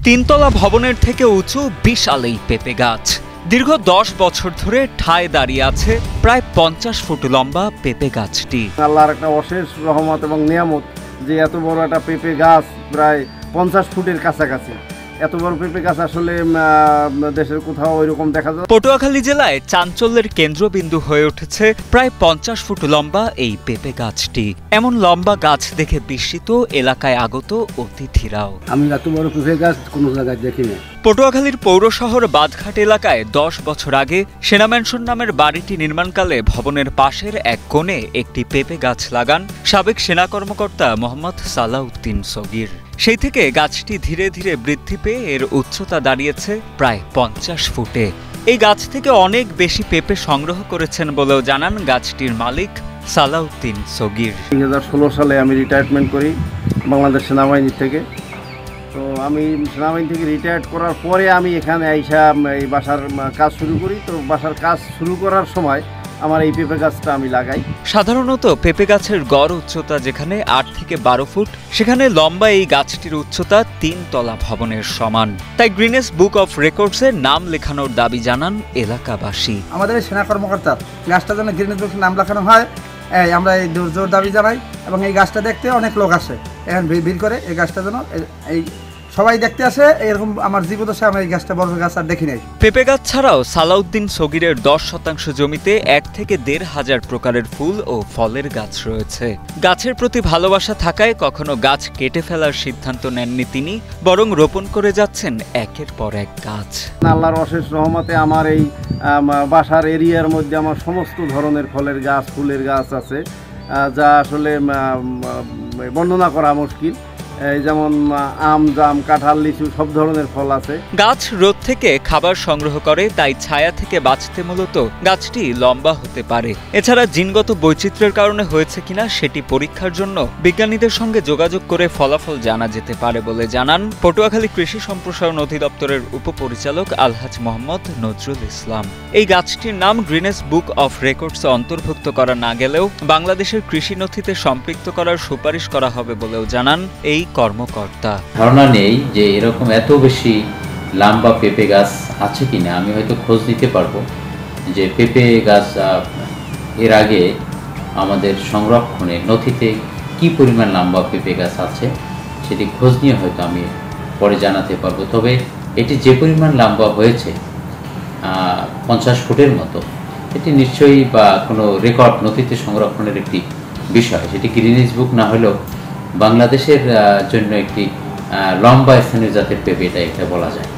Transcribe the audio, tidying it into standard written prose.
তিনতলা ভবনের থেকে উঁচু বিশাল এই পেঁপে গাছ দীর্ঘ 10 বছর ধরে ঠায় দাঁড়িয়ে আছে প্রায় 50 ফুট লম্বা পেঁপে গাছটি। আল্লাহর একটা অশেষ রহমত এবং নিয়ামত যে এত বড় একটা পেঁপে গাছ প্রায় 50 ফুটের কাছাকাছি। এত বড় পেঁপে গাছ আসলে দেশের কোথাও ওইরকম দেখা যায়। পটুয়াখালী জেলায় চাঞ্চল্যের কেন্দ্রবিন্দু হয়ে উঠেছে প্রায় 50 ফুট লম্বা এই পেঁপে গাছটি। এমন লম্বা গাছ দেখে বিস্মিত এলাকায় আগত অতিথিরাও। আমি এত বড় পেঁপে গাছ কোনো জায়গায় দেখিনি। পটুয়াখালীর পৌর শহর বাদঘাট এলাকায় 10 বছর আগে সেনা ম্যানশন নামের বাড়িটি নির্মাণকালে ভবনের পাশের এক কোণে একটি পেঁপে গাছ লাগান সাবেক সেনা কর্মকর্তা মোহাম্মদ সালাউদ্দিন সগীর। সেই থেকে গাছটি ধীরে ধীরে বৃদ্ধি পেয়ে এর উচ্চতা দাঁড়িয়েছে প্রায় 50 ফুটে। এই গাছ থেকে অনেক বেশি পেঁপে সংগ্রহ করেছেন বলেও জানান গাছটির মালিক সালাউদ্দিন সগীর। 2016 সালে আমি রিটায়ারমেন্ট করি বাংলাদেশ সেনাবাহিনী থেকে। তো আমি সেনাবাহিনী থেকে রিটায়ার্ড করার পরে আমি এখানে আইসা এই বাসার কাজ শুরু করি। তো বাসার কাজ শুরু করার সময় আমার এই পেঁপে গাছটা আমি লাগাই। সাধারণত পেঁপে গাছের গড় উচ্চতা যেখানে 8 থেকে 12 ফুট, সেখানে লম্বা এই গাছটির উচ্চতা 3 তলা ভবনের সমান। তাই গ্রিনেস বুক অফ রেকর্ডসের নাম লেখানোর দাবি জানান এলাকাবাসী। আমাদের সেনা কর্মকর্তার গাছটা যেন গ্রিনেস বুকে নাম লেখানো হয়, আমরা এই জোর দাবি জানাই। এবং এই গাছটা দেখতে অনেক লোক আসে, এখন ভিড় করে এই গাছটা যেন এই সবাই দেখতে আসে। এরকম আমার জীবদশায় আমরা এই গাছটা বড় গাছ আর দেখি নাই। পেঁপে গাছ ছাড়াও সালাউদ্দিন সগীরের 10% জমিতে 1 থেকে 1,500 প্রকারের ফুল ও ফলের গাছ রয়েছে। গাছের প্রতি ভালোবাসা থাকায় কখনো গাছ কেটে ফেলার সিদ্ধান্ত নেননি তিনি, বরং রোপণ করে যাচ্ছেন একের পর এক গাছ। আল্লাহর অশেষ রহমতে আমার এই বাসার এরিয়ার মধ্যে আমার সমস্ত ধরনের ফলের গাছ, ফুলের গাছ আছে, যা আসলে বর্ণনা করা মুশকিল। যেমন আম, জাম, কাঁঠাল, লিচু সব ধরনের ফল আছে। গাছ রোদ থেকে খাবার সংগ্রহ করে, তাই ছায়া থেকে বাঁচতে মূলত গাছটি লম্বা হতে পারে। এছাড়া জিনগত বৈচিত্র্যের কারণে হয়েছে কিনা সেটি পরীক্ষার জন্য বিজ্ঞানীদের সঙ্গে যোগাযোগ করে ফলাফল জানা যেতে পারে বলে জানান পটুয়াখালী কৃষি সম্প্রসারণ অধিদপ্তরের উপপরিচালক আলহাজ মোহাম্মদ নজরুল ইসলাম। এই গাছটির নাম গ্রিনেস বুক অফ রেকর্ডসে অন্তর্ভুক্ত করা না গেলেও বাংলাদেশের কৃষি নথিতে সম্পৃক্ত করার সুপারিশ করা হবে বলেও জানান এই কর্মকর্তা। ধারণা নেই যে এরকম এত বেশি লম্বা পেঁপে গাছ আছে কিনা। আমি হয়তো খোঁজ দিতে পারবো যে পেঁপে গাছ এর আগে আমাদের সংরক্ষণে নথিতে কি পরিমাণ লম্বা পেঁপে গাছ আছে সেটি খোঁজ নিয়ে হয়তো আমি পরে জানাতে পারবো। তবে এটি যে পরিমাণ লম্বা হয়েছে 50 ফুটের মতো, এটি নিশ্চয়ই বা কোনো রেকর্ড নথিতে সংরক্ষণের একটি বিষয়। সেটি গিনেস বুক না হলেও বাংলাদেশের জন্য একটি লম্বা স্থানীয় জাতের পেঁপে এটা বলা যায়।